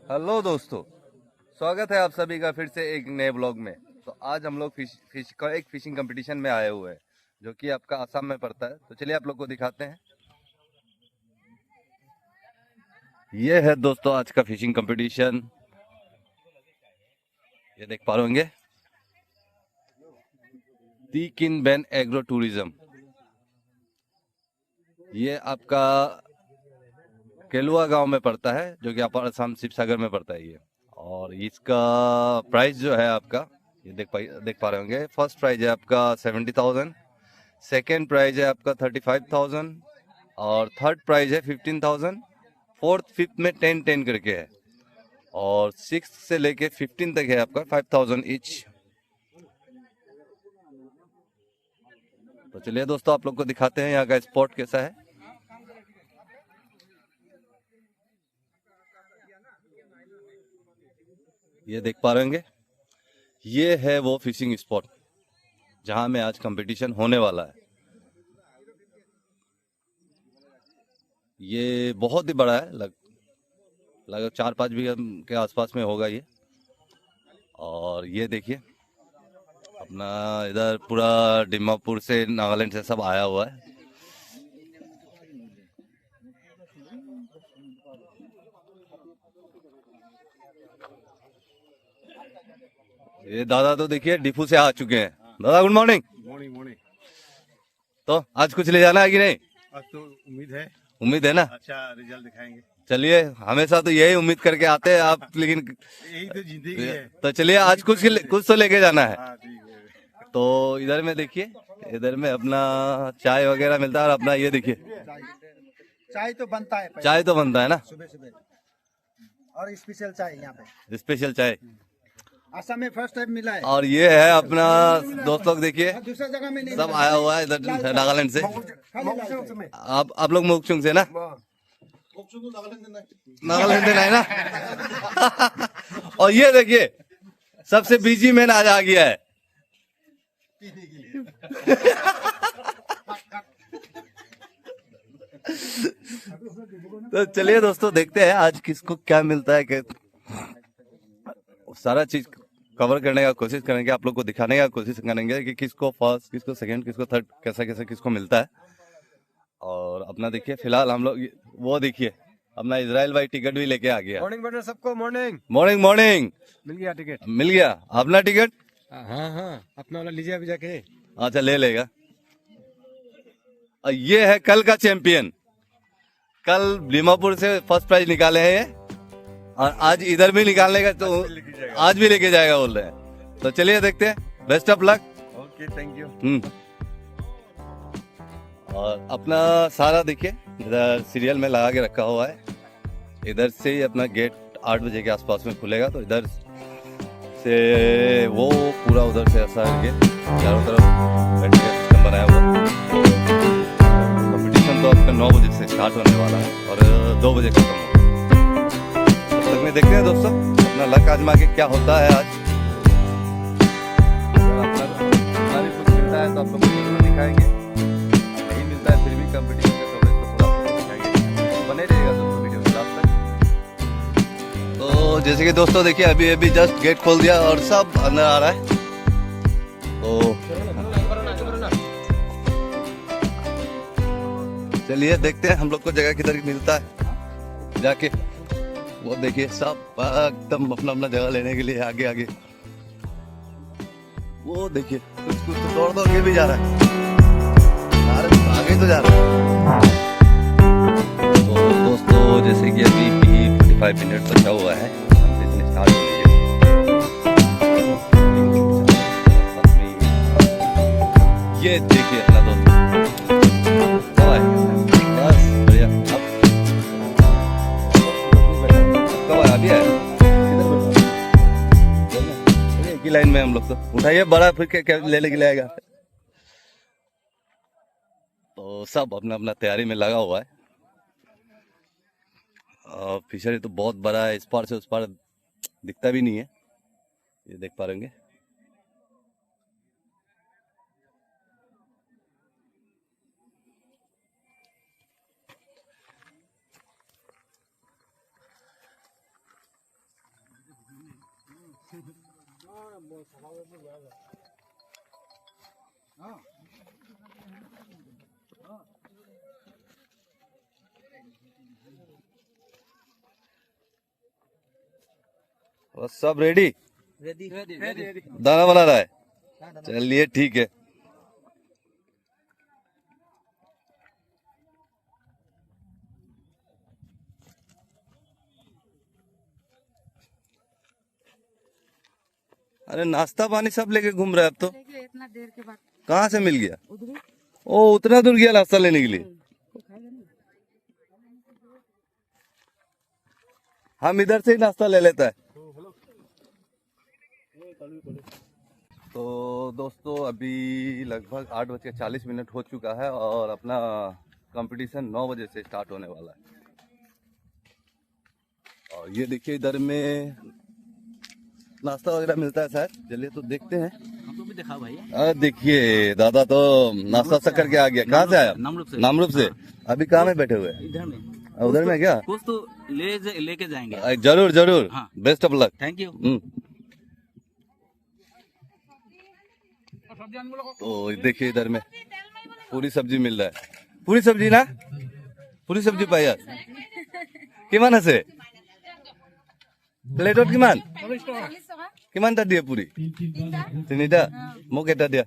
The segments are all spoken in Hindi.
हेलो दोस्तों, स्वागत है आप सभी का फिर से एक नए ब्लॉग में। तो आज हम लोग एक फिशिंग कंपटीशन में आए हुए हैं जो कि आपका आसाम में पड़ता है। तो चलिए आप लोग को दिखाते हैं। ये है दोस्तों आज का फिशिंग कंपटीशन। ये देख पा रहे होंगे, तीकिन बेन एग्रो टूरिज्म। ये आपका केलुआ गांव में पड़ता है जो कि आपका आसाम शिवसागर में पड़ता है ये। और इसका प्राइस जो है आपका, ये देख पा रहे होंगे। फर्स्ट प्राइज है आपका 70,000, सेकेंड प्राइज है आपका 35,000 और थर्ड प्राइज है 15,000। फोर्थ फिफ्थ में 10-10 करके है और सिक्स से लेके 15 तक है आपका 5,000 ईच। तो चलिए दोस्तों आप लोग को दिखाते हैं यहाँ का स्पॉट कैसा है। ये देख पा रहे होंगे, ये है वो फिशिंग स्पॉट जहां में आज कंपटीशन होने वाला है। ये बहुत ही बड़ा है, लगभग 4-5 बीघा के आसपास में होगा ये। और ये देखिए अपना इधर पूरा डिमापुर से, नागालैंड से सब आया हुआ है। ये दादा तो देखिए डिफू से आ चुके हैं। दादा गुड मॉर्निंग। Morning morning. तो आज कुछ ले जाना है कि नहीं? आज तो उम्मीद है ना। अच्छा रिजल्ट दिखाएंगे। चलिए, हमेशा तो यही उम्मीद करके आते हैं आप, लेकिन यही तो जिंदगी है। तो चलिए आज कुछ तो लेके जाना है। हाँ ठीक है। तो इधर में देखिए, इधर में अपना चाय वगैरह मिलता है। और अपना ये देखिए, चाय तो बनता है पहले, चाय तो बनता है ना, सुबह सुबह। और स्पेशल चाय यहाँ पे स्पेशल चाय। असम में फर्स्ट टाइम मिला है। और ये है अपना दोस्त लोग, देखिए दूसरा जगह में नहीं सब मिला। आया हुआ है इधर नागालैंड से। खाली लाल चाय। आप लोग मोकचुंग से ना? नागालैंड से नहीं ना? और ये देखिए सबसे बिजी मैन आज आ गया है। तो चलिए दोस्तों देखते हैं आज किसको क्या मिलता है। सारा चीज कवर करने का कोशिश करेंगे, आप लोग को दिखाने का कोशिश करेंगे कि किसको फर्स्ट, किसको सेकंड, किसको थर्ड, कैसा कैसा किसको मिलता है। और अपना देखिए फिलहाल हम लोग, वो देखिए अपना इजराइल भाई टिकट भी लेके आ गया। मॉर्निंग बेटा सबको मॉर्निंग। Morning morning. मिल गया टिकट? मिल गया अपना टिकट। हाँ हाँ अपना वाला लीजिए अभी जाके। अच्छा ले लेगा। और ये है कल का चैंपियन, कल दीमापुर से फर्स्ट प्राइज निकाले हैं ये, और आज इधर भी निकालने का, तो आज भी लेके जाएगा बोल रहे हैं। तो चलिए देखते हैं, best of luck. Okay thank you. और अपना सारा देखिए इधर सीरियल में लगा के रखा हुआ है। इधर से ही अपना गेट 8 बजे के आसपास में खुलेगा, तो इधर से वो पूरा उधर से ऐसा करके चारों तरफ बैठने का सिस्टम बनाया हुआ। कंपटीशन तो आपका 9 बजे से स्टार्ट होने वाला है और 2 बजे खत्म होगा। तब तक में देखते हैं दोस्तों अपना लक आजमा के क्या होता है आज। अपना भी कुछ मिलता है तो आप लोग को जरूर दिखाएंगे, नहीं मिलता है फिर भी कंपटीशन का कवरेज तो पूरा दिखाएंगे। बने रहेगा दोस्तों वीडियो के लास्ट तक। तो जैसे कि दोस्तों देखिए अभी अभी जस्ट गेट खोल दिया और सब अंदर आ रहा है। तो चलिए देखते हैं हम लोग को जगह किधर मिलता है जाके। वो देखिए सब एकदम अपना अपना जगह लेने के लिए आगे आगे। वो देखिए कुछ कुछ तो दौड़ दौड़ के भी जा रहा है, आगे तो जा रहा है। तो दोस्तों जैसे कि अभी भी 45 मिनट बचा हुआ है, कंपटीशन स्टार्ट हो गई है। ये देखिए अपना दोस्त बस बढ़िया। कब अभी है एक ही लाइन में हम लोग तो उठाइए बड़ा, फिर क्या ले लेके आएगा। तो सब अपना अपना तैयारी में लगा हुआ है। फिशरी तो बहुत बड़ा है, इस पार से उस पार दिखता भी नहीं है, ये देख पा रहेंगे। और सब रेडी, रेडी दाना बना रहा है। चलिए ठीक है। अरे नाश्ता पानी सब लेके घूम रहे हैं अब तो। इतना देर के बाद कहाँ से मिल गया? उधर ओ उतना दूर गया नाश्ता लेने के लिए। हम इधर से ही नाश्ता ले लेता है। तो दोस्तों अभी लगभग 8:40 हो चुका है और अपना कंपटीशन 9 बजे से स्टार्ट होने वाला है। और ये देखिए इधर में नाश्ता वगैरह मिलता है शायद। चलिए तो देखते हैं। हमको भी दिखा भाई। देखिए दादा तो नाश्ता वास्ता करके आ गया। कहाँ से आया? नामरूप से। अभी कहाँ में बैठे हुए हैं? इधर में उधर में क्या? कुछ तो लेके जाएंगे। जरूर जरूर। हाँ। Best of luck. Thank you. तो देखिए इधर में पूरी सब्जी मिल रहा है। पूरी सब्जी ना? पूरी सब्जी पाया किमान আছে? প্লেটত কিমান? কিমান টা দিয়ে पूरी? 3টা। মোক এটা दिया।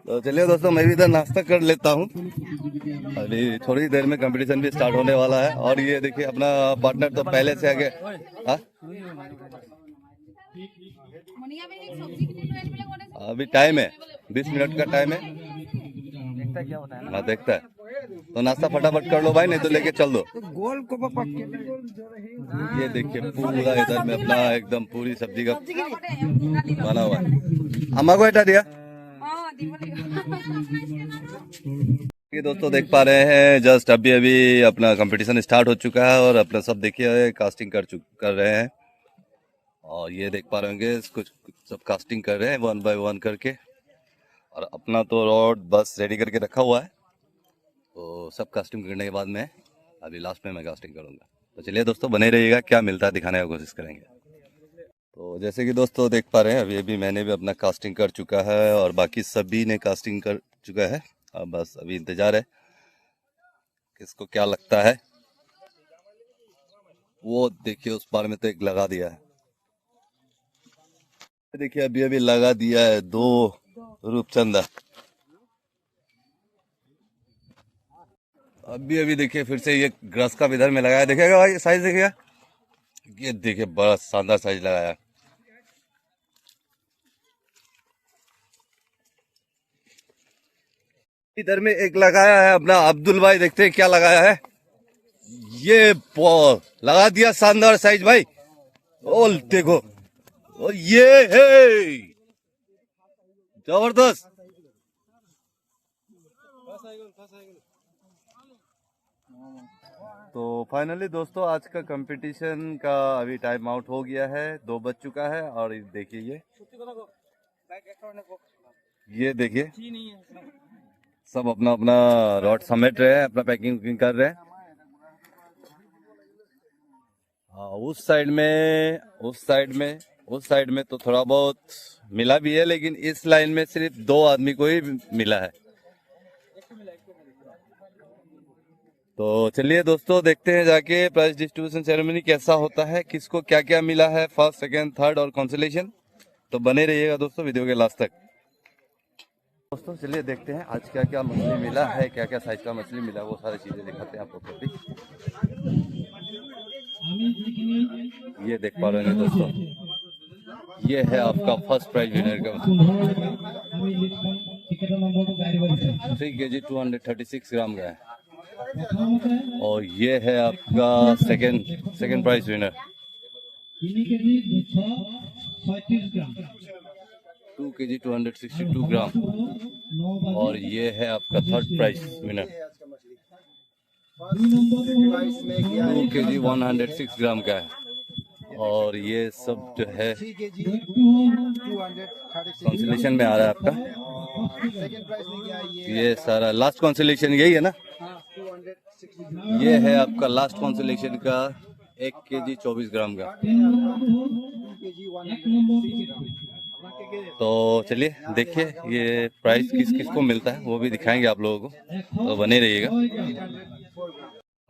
तो चलिए दोस्तों मैं भी इधर नाश्ता कर लेता हूँ। अभी थोड़ी देर में कंपटीशन भी स्टार्ट होने वाला है। और ये देखिए अपना पार्टनर तो पहले से आगे। हाँ? अभी टाइम है 20 मिनट का टाइम है। हाँ देखता है। तो नाश्ता फटाफट कर लो भाई, नहीं तो लेके चल दो। गोल को ये देखिए पूरा इधर में अपना एकदम पूरी सब्जी का बना हुआ है। अम्मा को हटा दिया। ये दोस्तों देख पा रहे हैं जस्ट अभी अभी अपना कंपटीशन स्टार्ट हो चुका है और अपना सब देखिए कास्टिंग कर रहे हैं। और ये देख पा रहे होंगे कुछ सब कास्टिंग कर रहे हैं 1 बाय 1 करके। और अपना तो रॉड बस रेडी करके रखा हुआ है। तो सब कास्टिंग करने के बाद में अभी लास्ट में मैं कास्टिंग करूंगा। तो चलिए दोस्तों बने रहिएगा, क्या मिलता है दिखाने की कोशिश करेंगे। तो जैसे कि दोस्तों देख पा रहे हैं अभी अभी मैंने भी अपना कास्टिंग कर चुका है और बाकी सभी ने कास्टिंग कर चुका है। अब बस अभी इंतजार है किसको क्या लगता है। वो देखिए उस बार में तो एक लगा दिया है। देखिए अभी अभी लगा दिया है 2 रूपचंदा। अभी अभी देखिए फिर से ये ग्रास का इधर में लगाया। देखिएगा भाई साइज देखिएगा। ये देखिए बड़ा शानदार साइज लगाया। इधर में एक लगाया है अपना अब्दुल भाई। देखते हैं क्या लगाया है। ये लगा दिया शानदार साइज भाई। ओ देखो ओ ये है जबरदस्त। तो फाइनली दोस्तों आज का कंपटीशन का अभी टाइम आउट हो गया है। 2 बज चुका है और देखिए ये देखिए सब अपना अपना रॉड समेट रहे हैं, अपना पैकिंग कर रहे हैं। हाँ उस साइड में तो थोड़ा बहुत मिला भी है, लेकिन इस लाइन में सिर्फ 2 आदमी को ही मिला है। तो चलिए दोस्तों देखते हैं जाके प्राइज डिस्ट्रीब्यूशन सेरेमनी कैसा होता है, किसको क्या क्या मिला है, फर्स्ट सेकंड थर्ड और कंसोलेशन। तो बने रहिएगा दोस्तों वीडियो के लास्ट तक। दोस्तों चलिए देखते हैं आज क्या क्या मछली मिला है, क्या क्या साइज का मछली मिला है, वो सारी चीजें दिखाते हैं आपको भी। ये देख पा रहे हैं दोस्तों, ये है आपका फर्स्ट प्राइज विनर का 3 kg 236 ग्राम का है। और ये है आपका सेकंड प्राइज विनर 2 kg 262 ग्राम। और ये है आपका थर्ड प्राइज विनर 2 kg 106 ग्राम का है। और ये सब जो है कंसोलेशन में आ रहा है आपका। ये सारा लास्ट कंसोलेशन यही है ना। ये है आपका लास्ट कंसोलेशन का 1 kg 24 ग्राम का। तो चलिए देखिए ये प्राइस किस किस को मिलता है वो भी दिखाएंगे आप लोगों को, तो बने रहिएगा।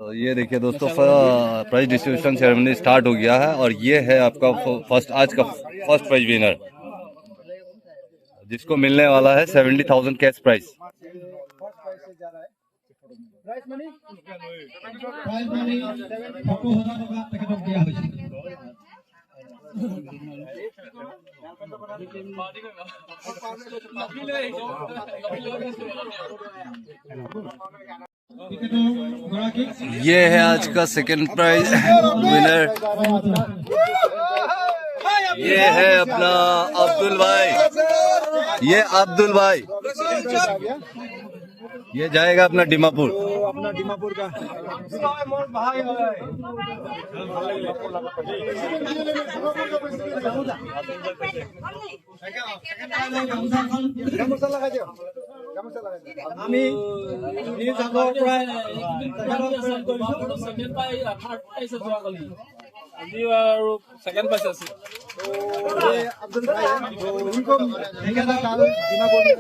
तो ये देखिए दोस्तों प्राइस डिस्ट्रीब्यूशन सेरेमनी स्टार्ट हो गया है और ये है आपका आज का फर्स्ट प्राइज विनर जिसको मिलने वाला है 70,000 कैश प्राइज। ये है आज का सेकंड प्राइज विनर, ये है अपना अब्दुल भाई, ये अब्दुल भाई, ये जाएगा अपना दीमापुर। अपना दीमापुर का আমি নিজ আগৰ পৰাই सेकंड पास আছে अब्दुल भाई है, तो उनको देखा था कल दीमापुर में।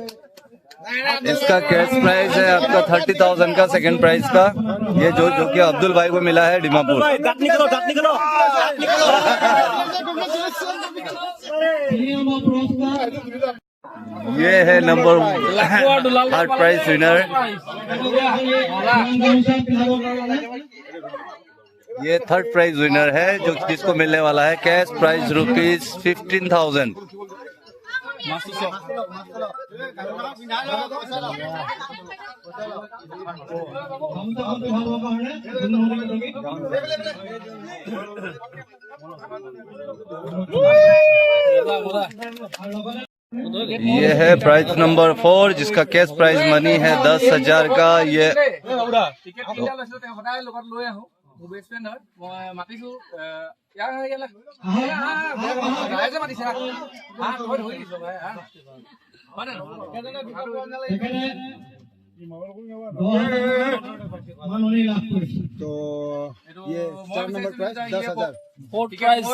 इसका कैश प्राइस है आपका 30,000 का सेकंड प्राइस का, ये जो कि अब्दुल भाई को मिला है दीमापुर। ये है नंबर थर्ड प्राइज विनर, ये थर्ड प्राइज विनर है जो जिसको मिलने वाला है कैश प्राइज ₹15,000। ये है प्राइज नंबर 4 जिसका कैश प्राइज मनी है 10,000 का। ये तो ये 4 नंबर प्राइस 10,000। फोर्थ प्राइज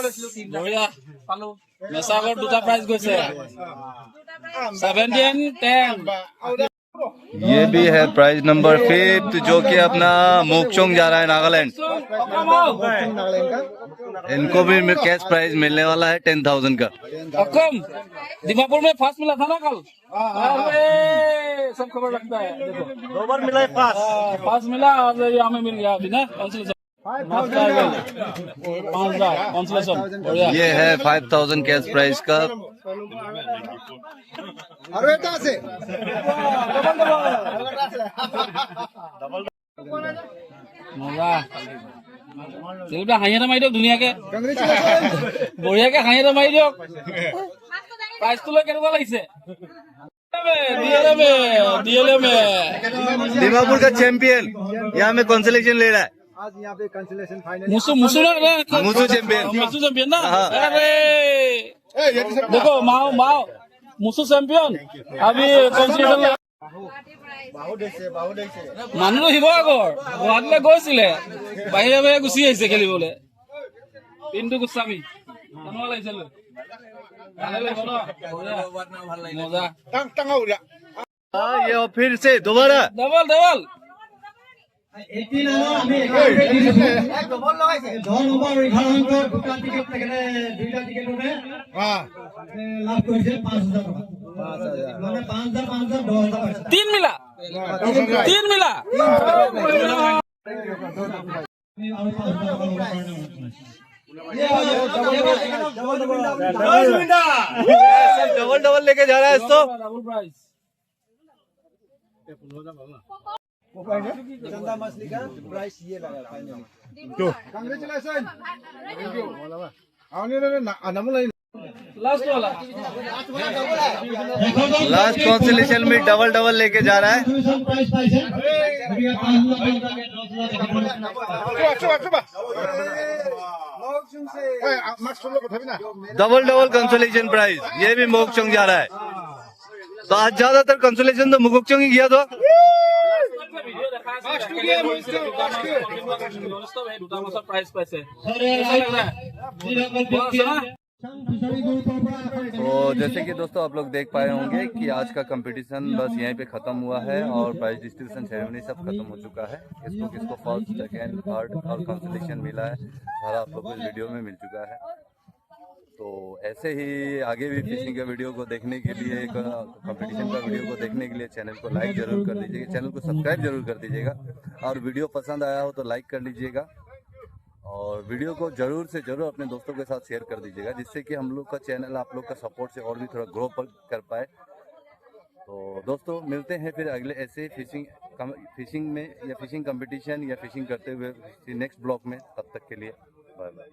বঢ়িয়া পালো। মেসাগৰ দুটা প্ৰাইজ গৈছে 17-10। ये भी है प्राइज नंबर 5 जो कि अपना मोकचोंग जा रहा है नागालैंड। इनको भी कैश प्राइज मिलने वाला है 10,000 का। अकम दीमापुर में फास्ट मिला था ना कल, अरे सब खबर रखता है। देखो 2 बार मिला है फास्ट मिला और ये हमें मिल गया अभी ना कंसलेशन। 5,000 ये है 5,000 कैश प्राइज का। মজা চেলবা হাঁহি এটা মাৰি দিয়ক ধুনীয়াকে, বঢ়িয়াকে হাঁহি এটা মাৰি দিয়ক। প্ৰাইজটো লৈ কেনেকুৱা লাগিছে? दीमापुर का चैंपियन यहाँ में कंसोलेशन ले रहा है। आज यहाँ पे कंसोलेशन फाइनल मुसु चैंपियन ना। हाँ। अरे देखो माओ मुसु चैंपियन अभी कंसोलेशन মানুহটো শিৱসাগৰ গুৱাহাটীলৈ গৈছিলে, বাহিৰে বাহিৰে গুচি আহিছে খেলিবলৈ। পিণ্টু গোস্বামী কেনেকুৱা লাগিছে? মজা ये और फिर से दोबारा डबल तीन मिला डबल लेके जा रहा है इसको। डबल प्राइस चंदा मछली का प्राइस ये लगा फाइनल। कांग्रेचुलेशन। लास्ट वाला लास्ट कंसोलेशन में डबल लेके जा रहा है। डबल कंसोलेशन प्राइज, ये भी मोकचोंग जा रहा है। तो आज ज्यादातर कंसोलेशन तो मोकचोंग ही गया। तो प्राइस पैसे तो जैसे कि दोस्तों आप लोग देख पाए होंगे कि आज का कंपटीशन बस यहीं पे ख़त्म हुआ है और प्राइज डिस्ट्रीब्यूशन सेरेमनी सब खत्म हो चुका है। किसको किसको फर्स्ट सेकेंड थर्ड और कंसोलेशन मिला है सारा आप लोग को इस वीडियो में मिल चुका है। तो ऐसे ही आगे भी फिशिंग के वीडियो को देखने के लिए, कंपटीशन का वीडियो को देखने के लिए चैनल को लाइक जरूर कर दीजिएगा, चैनल को सब्सक्राइब जरूर कर दीजिएगा और वीडियो पसंद आया हो तो लाइक कर लीजिएगा और वीडियो को जरूर से जरूर अपने दोस्तों के साथ शेयर कर दीजिएगा, जिससे कि हम लोग का चैनल आप लोग का सपोर्ट से और भी थोड़ा ग्रो कर पाए। तो दोस्तों मिलते हैं फिर अगले ऐसे फिशिंग में या फिशिंग कंपटीशन या फिशिंग करते हुए नेक्स्ट ब्लॉग में। तब तक के लिए बाय बाय।